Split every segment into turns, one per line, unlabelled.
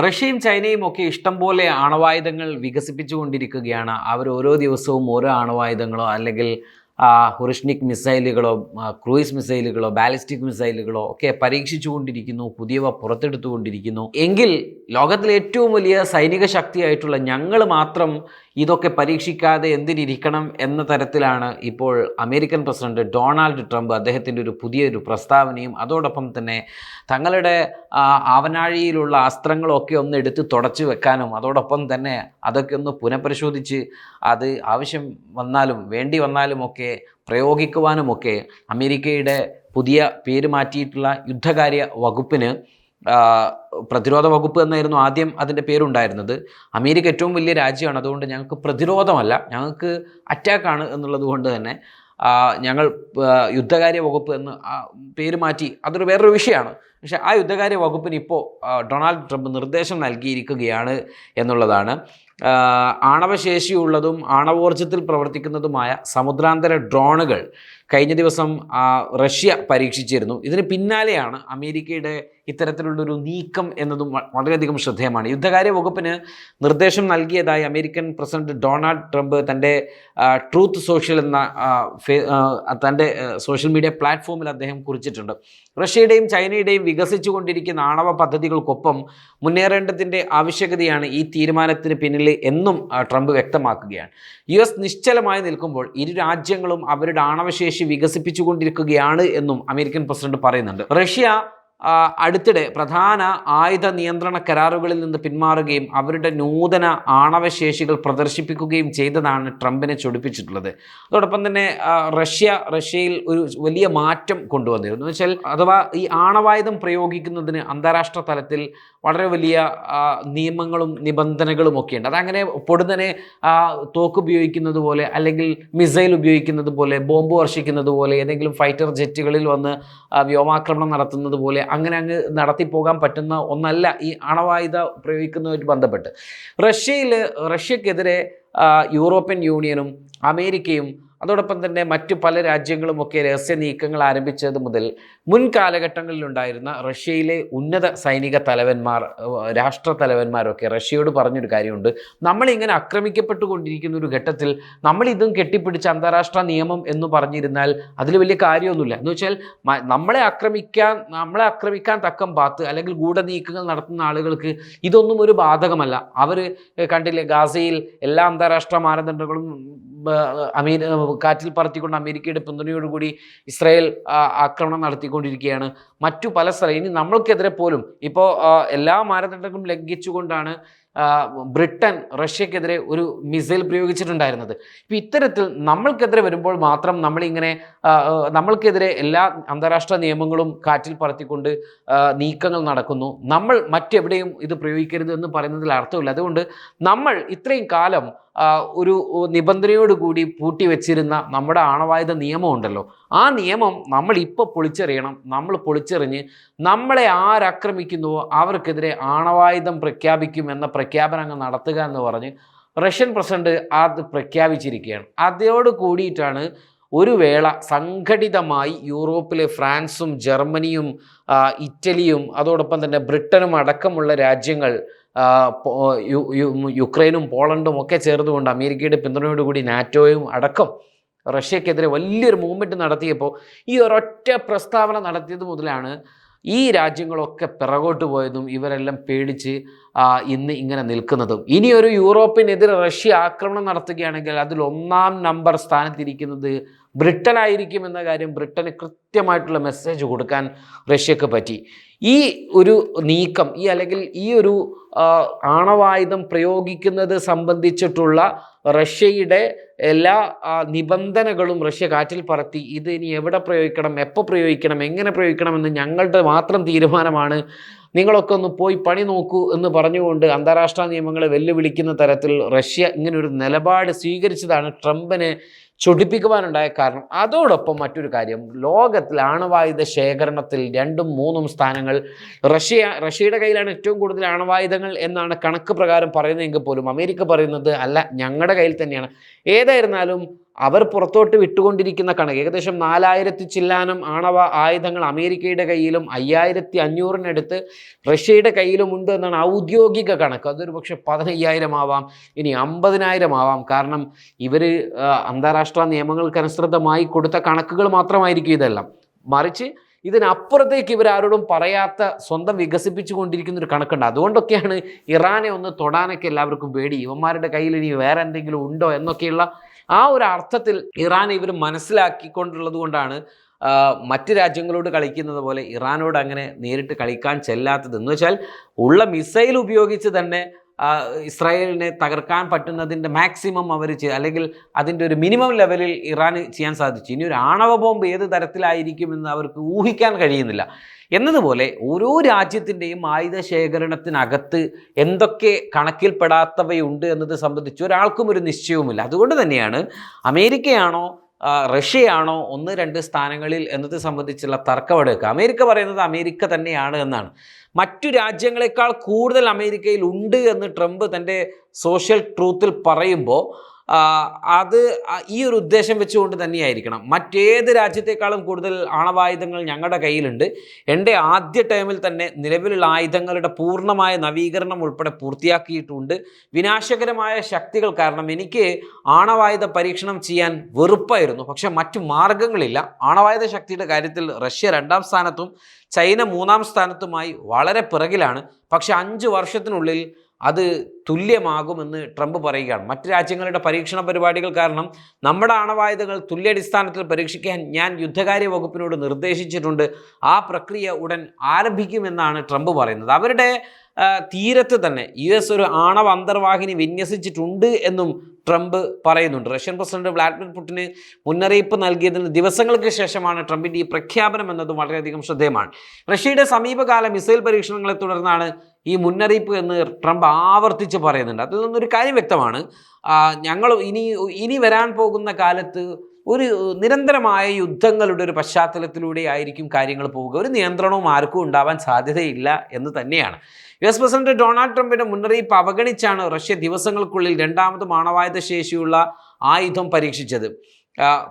റഷ്യയും ചൈനയും ഒക്കെ ഇഷ്ടം പോലെ ആണവായുധങ്ങൾ വികസിപ്പിച്ചുകൊണ്ടിരിക്കുകയാണ്. അവർ ഓരോ ദിവസവും ഓരോ ആണവായുധങ്ങളോ അല്ലെങ്കിൽ ഹുറിഷ്നിക് മിസൈലുകളോ ക്രൂയിസ് മിസൈലുകളോ ബാലിസ്റ്റിക് മിസൈലുകളോ ഒക്കെ പരീക്ഷിച്ചുകൊണ്ടിരിക്കുന്നു, പുതിയവ പുറത്തെടുത്തുകൊണ്ടിരിക്കുന്നു. എങ്കിൽ ലോകത്തിലെ ഏറ്റവും വലിയ സൈനിക ശക്തിയായിട്ടുള്ള ഞങ്ങൾ മാത്രം ഇതൊക്കെ പരീക്ഷിക്കാതെ എന്തിനിരിക്കണം എന്ന തരത്തിലാണ് ഇപ്പോൾ അമേരിക്കൻ പ്രസിഡന്റ് ഡൊണാൾഡ് ട്രംപ് അദ്ദേഹത്തിൻ്റെ ഒരു പുതിയൊരു പ്രസ്താവനയും അതോടൊപ്പം തന്നെ തങ്ങളുടെ ആവനാഴിയിലുള്ള അസ്ത്രങ്ങളൊക്കെ ഒന്ന് എടുത്ത് തുടച്ചു വെക്കാനും അതോടൊപ്പം തന്നെ അതൊക്കെ ഒന്ന് പുനഃപരിശോധിച്ച് അത് ആവശ്യം വന്നാലും വേണ്ടി വന്നാലുമൊക്കെ പ്രയോഗിക്കുവാനുമൊക്കെ അമേരിക്കയുടെ പുതിയ പേര് മാറ്റിയിട്ടുള്ള യുദ്ധകാര്യ വകുപ്പിന് പ്രതിരോധ വകുപ്പ് എന്നായിരുന്നു ആദ്യം അതിൻ്റെ പേരുണ്ടായിരുന്നത്. അമേരിക്ക ഏറ്റവും വലിയ രാജ്യമാണ്, അതുകൊണ്ട് ഞങ്ങൾക്ക് പ്രതിരോധമല്ല, ഞങ്ങൾക്ക് അറ്റാക്കാണ് എന്നുള്ളത് കൊണ്ട് തന്നെ ഞങ്ങൾ യുദ്ധകാര്യ വകുപ്പ് എന്ന് പേര് മാറ്റി. അതൊരു വേറൊരു വിഷയമാണ്. പക്ഷേ ആ യുദ്ധകാര്യ വകുപ്പിന് ഇപ്പോൾ ഡൊണാൾഡ് ട്രംപ് നിർദ്ദേശം നൽകിയിരിക്കുകയാണ് എന്നുള്ളതാണ്. ആണവശേഷിയുള്ളതും ആണവോർജ്ജത്തിൽ പ്രവർത്തിക്കുന്നതുമായ സമുദ്രാന്തര ഡ്രോണുകൾ കഴിഞ്ഞ ദിവസം റഷ്യ പരീക്ഷിച്ചിരുന്നു. ഇതിന് പിന്നാലെയാണ് അമേരിക്കയുടെ ഇത്തരത്തിലുള്ളൊരു നീക്കം എന്നതും വളരെയധികം ശ്രദ്ധേയമാണ്. യുദ്ധകാര്യ വകുപ്പിന് നിർദ്ദേശം നൽകിയതായി അമേരിക്കൻ പ്രസിഡന്റ് ഡൊണാൾഡ് ട്രംപ് തൻ്റെ ട്രൂത്ത് സോഷ്യൽ എന്ന തൻ്റെ സോഷ്യൽ മീഡിയ പ്ലാറ്റ്ഫോമിൽ അദ്ദേഹം കുറിച്ചിട്ടുണ്ട്. റഷ്യയുടെയും ചൈനയുടെയും വികസിച്ചുകൊണ്ടിരിക്കുന്ന ആണവ പദ്ധതികൾക്കൊപ്പം മുന്നേറേണ്ടതിൻ്റെ ആവശ്യകതയാണ് ഈ തീരുമാനത്തിന് പിന്നിൽ എന്നും ട്രംപ് വ്യക്തമാക്കുകയാണ്. US നിശ്ചലമായി നിൽക്കുമ്പോൾ ഇരു രാജ്യങ്ങളും അവരുടെ ആണവശേഷി വികസിപ്പിച്ചുകൊണ്ടിരിക്കുകയാണ് എന്നും അമേരിക്കൻ പ്രസിഡന്റ് പറയുന്നുണ്ട്. റഷ്യ അടുത്തിടെ പ്രധാന ആയുധ നിയന്ത്രണ കരാറുകളിൽ നിന്ന് പിന്മാറുകയും അവരുടെ നൂതന ആണവശേഷികൾ പ്രദർശിപ്പിക്കുകയും ചെയ്തതാണ് ട്രംപിനെ ചൊടിപ്പിച്ചിട്ടുള്ളത്. അതോടൊപ്പം തന്നെ റഷ്യയിൽ ഒരു വലിയ മാറ്റം കൊണ്ടുവന്നിരുന്നു. എന്ന് വെച്ചാൽ അഥവാ ഈ ആണവായുധം പ്രയോഗിക്കുന്നതിന് അന്താരാഷ്ട്ര തലത്തിൽ വളരെ വലിയ നിയമങ്ങളും നിബന്ധനകളും ഒക്കെ ഉണ്ട്. അതങ്ങനെ പൊടുന്നനെ തോക്ക് ഉപയോഗിക്കുന്നത് പോലെ അല്ലെങ്കിൽ മിസൈൽ ഉപയോഗിക്കുന്നത് പോലെ ബോംബ് വർഷിക്കുന്നത് പോലെ ഏതെങ്കിലും ഫൈറ്റർ ജെറ്റുകളിൽ വന്ന് വ്യോമാക്രമണം നടത്തുന്നത് പോലെ അങ്ങനെ അങ്ങ് നടത്തിപ്പോകാൻ പറ്റുന്ന ഒന്നല്ല ഈ അണവായുധ പ്രയോഗിക്കുന്നതുമായിട്ട് ബന്ധപ്പെട്ട്. റഷ്യക്കെതിരെ യൂറോപ്യൻ യൂണിയനും അമേരിക്കയും അതോടൊപ്പം തന്നെ മറ്റു പല രാജ്യങ്ങളുമൊക്കെ രഹസ്യ നീക്കങ്ങൾ ആരംഭിച്ചത് മുതൽ മുൻ കാലഘട്ടങ്ങളിലുണ്ടായിരുന്ന റഷ്യയിലെ ഉന്നത സൈനിക തലവന്മാർ, രാഷ്ട്ര തലവന്മാരൊക്കെ റഷ്യയോട് പറഞ്ഞൊരു കാര്യമുണ്ട്: നമ്മളിങ്ങനെ ആക്രമിക്കപ്പെട്ടുകൊണ്ടിരിക്കുന്ന ഒരു ഘട്ടത്തിൽ നമ്മളിതും കെട്ടിപ്പിടിച്ച അന്താരാഷ്ട്ര നിയമം എന്ന് പറഞ്ഞിരുന്നാൽ അതിൽ വലിയ കാര്യമൊന്നുമില്ല. എന്ന് വെച്ചാൽ നമ്മളെ ആക്രമിക്കാൻ തക്കം പാത്ത് അല്ലെങ്കിൽ ഗൂഢനീക്കങ്ങൾ നടത്തുന്ന ആളുകൾക്ക് ഇതൊന്നും ഒരു ബാധകമല്ല. അവർ കണ്ടില്ലേ, ഗാസയിൽ എല്ലാ അന്താരാഷ്ട്ര മാനദണ്ഡങ്ങളും കാറ്റിൽ പറത്തിക്കൊണ്ട് അമേരിക്കയുടെ പിന്തുണയോടുകൂടി ഇസ്രായേൽ ആക്രമണം നടത്തിക്കൊണ്ടിരിക്കുകയാണ്. മറ്റു പല സ്ഥലം ഇനി നമ്മൾക്കെതിരെ പോലും ഇപ്പോൾ എല്ലാ മാനദണ്ഡങ്ങളും ലംഘിച്ചുകൊണ്ടാണ് ബ്രിട്ടൻ റഷ്യക്കെതിരെ ഒരു മിസൈൽ പ്രയോഗിച്ചിട്ടുണ്ടായിരുന്നത്. ഇപ്പം ഇത്തരത്തിൽ നമ്മൾക്കെതിരെ വരുമ്പോൾ മാത്രം നമ്മൾക്കെതിരെ എല്ലാ അന്താരാഷ്ട്ര നിയമങ്ങളും കാറ്റിൽ പറത്തിക്കൊണ്ട് നീക്കങ്ങൾ നടക്കുന്നു. നമ്മൾ മറ്റെവിടെയും ഇത് പ്രയോഗിക്കരുത് എന്ന് പറയുന്നതിൽ അർത്ഥമില്ല. അതുകൊണ്ട് നമ്മൾ ഇത്രയും കാലം ഒരു നിബന്ധനയോടുകൂടി പൂട്ടിവെച്ചിരുന്ന നമ്മുടെ ആണവായുധ നിയമം ഉണ്ടല്ലോ, ആ നിയമം നമ്മൾ ഇപ്പോൾ പൊളിച്ചെറിയണം. നമ്മൾ പൊളിച്ചെറിഞ്ഞ് നമ്മളെ ആരാക്രമിക്കുന്നുവോ അവർക്കെതിരെ ആണവായുധം പ്രഖ്യാപിക്കുമെന്ന പ്രഖ്യാപനം അങ്ങ് നടത്തുക എന്ന് പറഞ്ഞ് റഷ്യൻ പ്രസിഡന്റ് അത് പ്രഖ്യാപിച്ചിരിക്കുകയാണ്. അതോട് കൂടിയിട്ടാണ് ഒരു വേള സംഘടിതമായി യൂറോപ്പിലെ ഫ്രാൻസും ജർമ്മനിയും ഇറ്റലിയും അതോടൊപ്പം തന്നെ ബ്രിട്ടനും അടക്കമുള്ള രാജ്യങ്ങൾ യുക്രൈനും പോളണ്ടും ഒക്കെ ചേർന്നുകൊണ്ട് അമേരിക്കയുടെ പിന്തുണയോടുകൂടി നാറ്റോയും അടക്കം റഷ്യക്കെതിരെ വലിയൊരു മൂവ്മെൻറ്റ് നടത്തിയപ്പോൾ ഈ ഒരൊറ്റ പ്രസ്താവന നടത്തിയത് മുതലാണ് ഈ രാജ്യങ്ങളൊക്കെ പിറകോട്ട് പോയതും ഇവരെല്ലാം പേടിച്ച് ഇന്ന് ഇങ്ങനെ നിൽക്കുന്നതും. ഇനിയൊരു യൂറോപ്പിനെതിരെ റഷ്യ ആക്രമണം നടത്തുകയാണെങ്കിൽ അതിൽ 1-ാം നമ്പർ സ്ഥാനത്തിരിക്കുന്നത് ബ്രിട്ടനായിരിക്കും എന്ന കാര്യം ബ്രിട്ടന് കൃത്യമായിട്ടുള്ള മെസ്സേജ് കൊടുക്കാൻ റഷ്യക്ക് പറ്റി. ഈ ഒരു നീക്കം അല്ലെങ്കിൽ ഈ ഒരു ആണവായുധം പ്രയോഗിക്കുന്നത് സംബന്ധിച്ചിട്ടുള്ള റഷ്യയുടെ എല്ലാ നിബന്ധനകളും റഷ്യ കാറ്റിൽ പറത്തി. ഇത് ഇനി എവിടെ പ്രയോഗിക്കണം, എപ്പോൾ പ്രയോഗിക്കണം, എങ്ങനെ പ്രയോഗിക്കണമെന്ന് ഞങ്ങളുടെ മാത്രം തീരുമാനമാണ്, നിങ്ങളൊക്കെ ഒന്ന് പോയി പണി നോക്കൂ എന്ന് പറഞ്ഞുകൊണ്ട് അന്താരാഷ്ട്ര നിയമങ്ങളെ വെല്ലുവിളിക്കുന്ന തരത്തിൽ റഷ്യ ഇങ്ങനൊരു നിലപാട് സ്വീകരിച്ചതാണ് ട്രംപിനെ ചൊടിപ്പിക്കുവാനുണ്ടായ കാരണം. അതോടൊപ്പം മറ്റൊരു കാര്യം, ലോകത്തിൽ ആണവായുധ ശേഖരണത്തിൽ 2ഉം 3ഉം സ്ഥാനങ്ങൾ റഷ്യയുടെ കയ്യിലാണ് ഏറ്റവും കൂടുതൽ ആണവായുധങ്ങൾ എന്നാണ് കണക്ക് പ്രകാരം പറയുന്നതെങ്കിൽ പോലും അമേരിക്ക പറയുന്നത് അല്ല, ഞങ്ങളുടെ കയ്യിൽ തന്നെയാണ്. ഏതായിരുന്നാലും അവർ പുറത്തോട്ട് വിട്ടുകൊണ്ടിരിക്കുന്ന കണക്ക് ഏകദേശം 4000 ചില്ലാനം ആണവ ആയുധങ്ങൾ അമേരിക്കയുടെ കയ്യിലും 5500-നടുത്ത് റഷ്യയുടെ കയ്യിലുമുണ്ട് എന്നാണ് ഔദ്യോഗിക കണക്ക്. അതൊരു പക്ഷേ 15,000 ആവാം, ഇനി 50,000 ആവാം. കാരണം ഇവർ അന്താരാഷ്ട്ര നിയമങ്ങൾക്കനുസൃതമായി കൊടുത്ത കണക്കുകൾ മാത്രമായിരിക്കും ഇതെല്ലാം. മറിച്ച് ഇതിനപ്പുറത്തേക്ക് ഇവരാരോടും പറയാത്ത സ്വന്തം വികസിപ്പിച്ചു കൊണ്ടിരിക്കുന്ന ഒരു കണക്കുണ്ട്. അതുകൊണ്ടൊക്കെയാണ് ഇറാനെ ഒന്ന് തൊടാനൊക്കെ എല്ലാവർക്കും പേടി. ഇവന്മാരുടെ കയ്യിൽ ഇനി വേറെ എന്തെങ്കിലും ഉണ്ടോ എന്നൊക്കെയുള്ള ആ ഒരു അർത്ഥത്തിൽ ഇറാൻ ഇവർ മനസ്സിലാക്കിക്കൊണ്ടുള്ളത് കൊണ്ടാണ് മറ്റ് രാജ്യങ്ങളോട് കളിക്കുന്നത് പോലെ ഇറാനോട് അങ്ങനെ നേരിട്ട് കളിക്കാൻ ചെല്ലാത്തത്. എന്ന് വെച്ചാൽ ഉള്ള മിസൈൽ ഉപയോഗിച്ച് തന്നെ ഇസ്രായേലിനെ തകർക്കാൻ പറ്റുന്നതിൻ്റെ മാക്സിമം അവർ അല്ലെങ്കിൽ അതിൻ്റെ ഒരു മിനിമം ലെവലിൽ ഇറാന് ചെയ്യാൻ സാധിച്ചു. ഇനി ഒരു ആണവ ബോംബ് ഏത് തരത്തിലായിരിക്കുമെന്ന് അവർക്ക് ഊഹിക്കാൻ കഴിയുന്നില്ല. എന്നതുപോലെ ഓരോ രാജ്യത്തിൻ്റെയും ആയുധ ശേഖരണത്തിനകത്ത് എന്തൊക്കെ കണക്കിൽപ്പെടാത്തവയുണ്ട് എന്നത് സംബന്ധിച്ച് ഒരാൾക്കും ഒരു നിശ്ചയവുമില്ല. അതുകൊണ്ട് തന്നെയാണ് അമേരിക്കയാണോ റഷ്യയാണോ 1-2 സ്ഥാനങ്ങളിൽ എന്നത് സംബന്ധിച്ചുള്ള തർക്കമെടുക്കുക. അമേരിക്ക പറയുന്നത് അമേരിക്ക തന്നെയാണ് എന്നാണ്. മറ്റു രാജ്യങ്ങളെക്കാൾ കൂടുതൽ അമേരിക്കയിൽ ഉണ്ട് എന്ന് ട്രംപ് തൻ്റെ സോഷ്യൽ ട്രൂത്തിൽ പറയുമ്പോൾ അത് ഈ ഒരു ഉദ്ദേശം വെച്ചുകൊണ്ട് തന്നെയായിരിക്കണം. മറ്റേത് രാജ്യത്തെക്കാളും കൂടുതൽ ആണവായുധങ്ങൾ ഞങ്ങളുടെ കയ്യിലുണ്ട്. എൻ്റെ ആദ്യ ടേമിൽ തന്നെ നിലവിലുള്ള ആയുധങ്ങളുടെ പൂർണ്ണമായ നവീകരണം ഉൾപ്പെടെ പൂർത്തിയാക്കിയിട്ടുണ്ട്. വിനാശകരമായ ശക്തികൾ കാരണം എനിക്ക് ആണവായുധ പരീക്ഷണം ചെയ്യാൻ വെറുപ്പായിരുന്നു. പക്ഷെ മറ്റു മാർഗങ്ങളില്ല. ആണവായുധ ശക്തിയുടെ കാര്യത്തിൽ റഷ്യ 2ാം സ്ഥാനത്തും ചൈന 3ാം സ്ഥാനത്തുമായി വളരെ പിറകിലാണ്. പക്ഷെ 5 വർഷത്തിനുള്ളിൽ അത് തുല്യമാകുമെന്ന് ട്രംപ് പറയുകയാണ്. മറ്റ് രാജ്യങ്ങളുടെ പരീക്ഷണ പരിപാടികൾ കാരണം നമ്മുടെ ആണവായുധങ്ങൾ തുല്യാടിസ്ഥാനത്തിൽ പരീക്ഷിക്കാൻ ഞാൻ യുദ്ധകാര്യ വകുപ്പിനോട് നിർദ്ദേശിച്ചിട്ടുണ്ട്. ആ പ്രക്രിയ ഉടൻ ആരംഭിക്കുമെന്നാണ് ട്രംപ് പറയുന്നത്. അവരുടെ തീരത്ത് തന്നെ US ഒരു ആണവ അന്തർവാഹിനി വിന്യസിച്ചിട്ടുണ്ട് എന്നും ട്രംപ് പറയുന്നുണ്ട്. റഷ്യൻ പ്രസിഡന്റ് വ്ളാഡിമിർ പുടിന് മുന്നറിയിപ്പ് നൽകിയതിന് ദിവസങ്ങൾക്ക് ശേഷമാണ് ട്രംപിൻ്റെ ഈ പ്രഖ്യാപനം എന്നതും വളരെയധികം ശ്രദ്ധേയമാണ്. റഷ്യയുടെ സമീപകാല മിസൈൽ പരീക്ഷണങ്ങളെ തുടർന്നാണ് ഈ മുന്നറിയിപ്പ് എന്ന് ട്രംപ് ആവർത്തിച്ച് പറയുന്നുണ്ട്. അതിൽ നിന്നൊരു കാര്യം വ്യക്തമാണ്, ഞങ്ങൾ ഇനി വരാൻ പോകുന്ന കാലത്ത് ഒരു നിരന്തരമായ യുദ്ധങ്ങളുടെ ഒരു പശ്ചാത്തലത്തിലൂടെ ആയിരിക്കും കാര്യങ്ങൾ പോവുക. ഒരു നിയന്ത്രണവും ആർക്കും ഉണ്ടാവാൻ സാധ്യതയില്ല എന്ന് തന്നെയാണ്. US പ്രസിഡന്റ് ഡൊണാൾഡ് ട്രംപിൻ്റെ മുന്നറിയിപ്പ് അവഗണിച്ചാണ് റഷ്യ ദിവസങ്ങൾക്കുള്ളിൽ 2ാമതും ആണവായുധ ശേഷിയുള്ള ആയുധം പരീക്ഷിച്ചത്.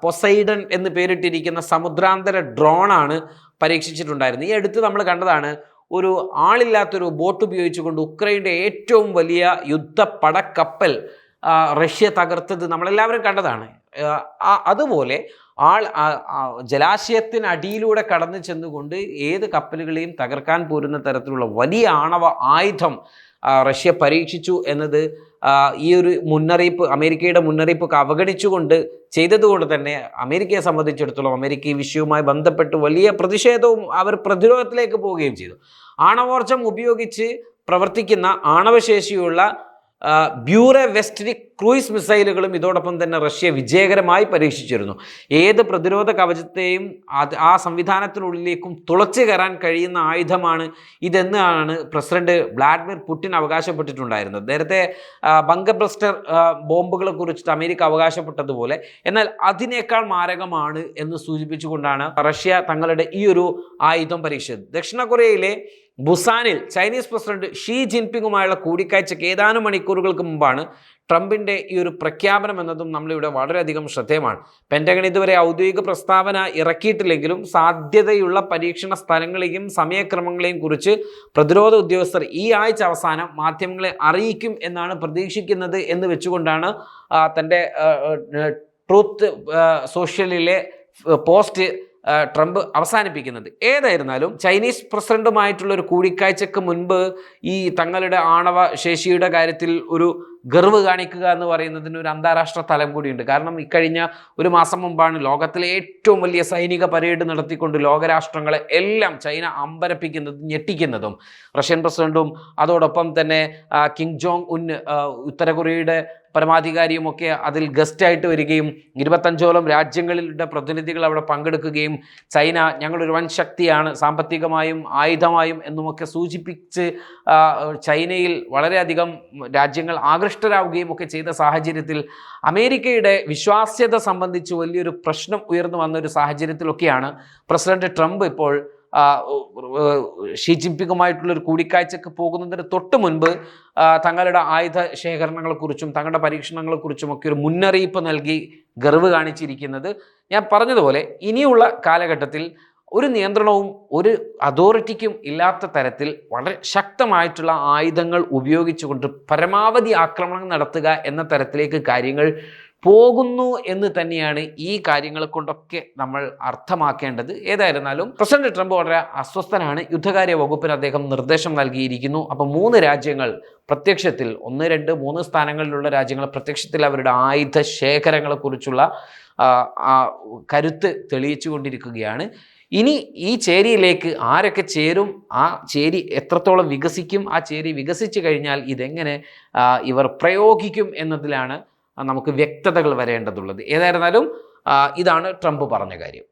പൊസൈഡൺ എന്ന് പേരിട്ടിരിക്കുന്ന സമുദ്രാന്തര ഡ്രോണാണ് പരീക്ഷിച്ചിട്ടുണ്ടായിരുന്നത്. ഈ അടുത്ത് നമ്മൾ കണ്ടതാണ്, ഒരു ആളില്ലാത്തൊരു ബോട്ട് ഉപയോഗിച്ചുകൊണ്ട് ഉക്രൈൻ്റെ ഏറ്റവും വലിയ യുദ്ധപ്പടക്കപ്പൽ റഷ്യ തകർത്തത് നമ്മളെല്ലാവരും കണ്ടതാണ്. അതുപോലെ ജലാശയത്തിനടിയിലൂടെ കടന്നു ചെന്നുകൊണ്ട് ഏത് കപ്പലുകളെയും തകർക്കാൻ പോരുന്ന തരത്തിലുള്ള വലിയ ആണവ ആയുധം റഷ്യ പരീക്ഷിച്ചു എന്നത് ഈ ഒരു മുന്നറിയിപ്പ്, അമേരിക്കയുടെ മുന്നറിയിപ്പ് അവഗണിച്ചുകൊണ്ട് ചെയ്തതുകൊണ്ട് തന്നെ അമേരിക്കയെ സംബന്ധിച്ചിടത്തോളം അമേരിക്ക ഈ വിഷയവുമായി ബന്ധപ്പെട്ട് വലിയ പ്രതിഷേധവും അവർ പ്രതിരോധത്തിലേക്ക് പോവുകയും ചെയ്തു. ആണവോർജം ഉപയോഗിച്ച് പ്രവർത്തിക്കുന്ന ആണവശേഷിയുള്ള ബ്യൂറെ വെസ്റ്റ്രിക് ക്രൂയിസ് മിസൈലുകളും ഇതോടൊപ്പം തന്നെ റഷ്യ വിജയകരമായി പരീക്ഷിച്ചിരുന്നു. ഏത് പ്രതിരോധ കവചത്തെയും ആ സംവിധാനത്തിനുള്ളിലേക്കും തുളച്ചു കയറാൻ കഴിയുന്ന ആയുധമാണ് ഇതെന്നാണ് പ്രസിഡന്റ് വ്ളാഡിമിർ പുടിൻ അവകാശപ്പെട്ടിട്ടുണ്ടായിരുന്നത്. നേരത്തെ ബങ്കർ ബസ്റ്റർ ബോംബുകളെ കുറിച്ചിട്ട് അമേരിക്ക അവകാശപ്പെട്ടതുപോലെ, എന്നാൽ അതിനേക്കാൾ മാരകമാണ് എന്ന് സൂചിപ്പിച്ചുകൊണ്ടാണ് റഷ്യ തങ്ങളുടെ ഈ ഒരു ആയുധം പരീക്ഷിച്ചത്. ദക്ഷിണ കൊറിയയിലെ ബുസാനിൽ ചൈനീസ് പ്രസിഡന്റ് ഷീ ജിൻപിങ്ങുമായുള്ള കൂടിക്കാഴ്ചയ്ക്ക് ഏതാനും മണിക്കൂറുകൾക്ക് മുമ്പാണ് ട്രംപിൻ്റെ ഈ ഒരു പ്രഖ്യാപനം എന്നതും നമ്മളിവിടെ വളരെയധികം ശ്രദ്ധേയമാണ്. പെൻറ്റഗൺ ഇതുവരെ ഔദ്യോഗിക പ്രസ്താവന ഇറക്കിയിട്ടില്ലെങ്കിലും സാധ്യതയുള്ള പരീക്ഷണ സ്ഥലങ്ങളെയും സമയക്രമങ്ങളെയും കുറിച്ച് പ്രതിരോധ ഉദ്യോഗസ്ഥർ ഈ ആഴ്ച അവസാനം മാധ്യമങ്ങളെ അറിയിക്കും എന്നാണ് പ്രതീക്ഷിക്കുന്നത് എന്ന് വെച്ചുകൊണ്ടാണ് തൻ്റെ ട്രൂത്ത് സോഷ്യലിലെ പോസ്റ്റ് ട്രംപ് അവസാനിപ്പിക്കുന്നത്. ഏതായിരുന്നാലും ചൈനീസ് പ്രസിഡന്റുമായിട്ടുള്ള ഒരു കൂടിക്കാഴ്ചയ്ക്ക് മുൻപ് ഈ തങ്ങളുടെ ആണവ ശേഷിയുടെ കാര്യത്തിൽ ഒരു ഗർവ് കാണിക്കുക എന്ന് പറയുന്നതിന് ഒരു അന്താരാഷ്ട്ര തലം കൂടിയുണ്ട്. കാരണം ഇക്കഴിഞ്ഞ ഒരു മാസം മുമ്പാണ് ലോകത്തിലെ ഏറ്റവും വലിയ സൈനിക പരേഡ് നടത്തിക്കൊണ്ട് ലോകരാഷ്ട്രങ്ങളെ എല്ലാം ചൈന അമ്പരപ്പിക്കുന്നതും ഞെട്ടിക്കുന്നതും. റഷ്യൻ പ്രസിഡന്റും അതോടൊപ്പം തന്നെ കിം ജോങ് ഉൻ ഉത്തര കൊറിയയുടെ പരമാധികാരിയുമൊക്കെ അതിൽ ഗസ്റ്റായിട്ട് വരികയും 25ഓളം രാജ്യങ്ങളുടെ പ്രതിനിധികൾ അവിടെ പങ്കെടുക്കുകയും ചൈന ഞങ്ങളൊരു വൻ ശക്തിയാണ് സാമ്പത്തികമായും ആയുധമായും എന്നുമൊക്കെ സൂചിപ്പിച്ച് ചൈനയിൽ വളരെയധികം രാജ്യങ്ങൾ ആകൃഷ്ടരാവുകയും ഒക്കെ ചെയ്ത സാഹചര്യത്തിൽ അമേരിക്കയുടെ വിശ്വാസ്യത സംബന്ധിച്ച് വലിയൊരു പ്രശ്നം ഉയർന്നു വന്ന ഒരു സാഹചര്യത്തിലൊക്കെയാണ് പ്രസിഡന്റ് ട്രംപ് ഇപ്പോൾ ഷീ ജിൻപിങ്ങുമായിട്ടുള്ളൊരു കൂടിക്കാഴ്ചക്ക് പോകുന്നതിന് തൊട്ട് മുൻപ് തങ്ങളുടെ ആയുധ ശേഖരണങ്ങളെക്കുറിച്ചും തങ്ങളുടെ പരീക്ഷണങ്ങളെക്കുറിച്ചുമൊക്കെ ഒരു മുന്നറിയിപ്പ് നൽകി ഗർവ് കാണിച്ചിരിക്കുന്നത്. ഞാൻ പറഞ്ഞതുപോലെ ഇനിയുള്ള കാലഘട്ടത്തിൽ ഒരു നിയന്ത്രണവും ഒരു അതോറിറ്റിക്കും ഇല്ലാത്ത തരത്തിൽ വളരെ ശക്തമായിട്ടുള്ള ആയുധങ്ങൾ ഉപയോഗിച്ചുകൊണ്ട് പരമാവധി ആക്രമണം നടത്തുക എന്ന തരത്തിലേക്ക് കാര്യങ്ങൾ പോകുന്നു എന്ന് തന്നെയാണ് ഈ കാര്യങ്ങളെ കൊണ്ടൊക്കെ നമ്മൾ അർത്ഥമാക്കേണ്ടത്. ഏതായിരുന്നാലും പ്രസിഡന്റ് ട്രംപ് വളരെ അസ്വസ്ഥനാണ്. യുദ്ധകാര്യ വകുപ്പിന് അദ്ദേഹം നിർദ്ദേശം നൽകിയിരിക്കുന്നു. അപ്പോൾ 3 രാജ്യങ്ങൾ പ്രത്യക്ഷത്തിൽ 1, 2, 3 സ്ഥാനങ്ങളിലുള്ള രാജ്യങ്ങൾ പ്രത്യക്ഷത്തിൽ അവരുടെ ആയുധ ശേഖരങ്ങളെക്കുറിച്ചുള്ള കരുത്ത് തെളിയിച്ചു കൊണ്ടിരിക്കുകയാണ്. ഇനി ഈ ചേരിയിലേക്ക് ആരൊക്കെ ചേരും, ആ ചേരി എത്രത്തോളം വികസിക്കും, ആ ചേരി വികസിച്ചു കഴിഞ്ഞാൽ ഇതെങ്ങനെ ഇവർ പ്രയോഗിക്കും എന്നതിലാണ് നമുക്ക് വ്യക്തതകൾ വരേണ്ടതുള്ളത്. ഏതായിരുന്നാലും ഇതാണ് ട്രംപ് പറഞ്ഞ കാര്യം.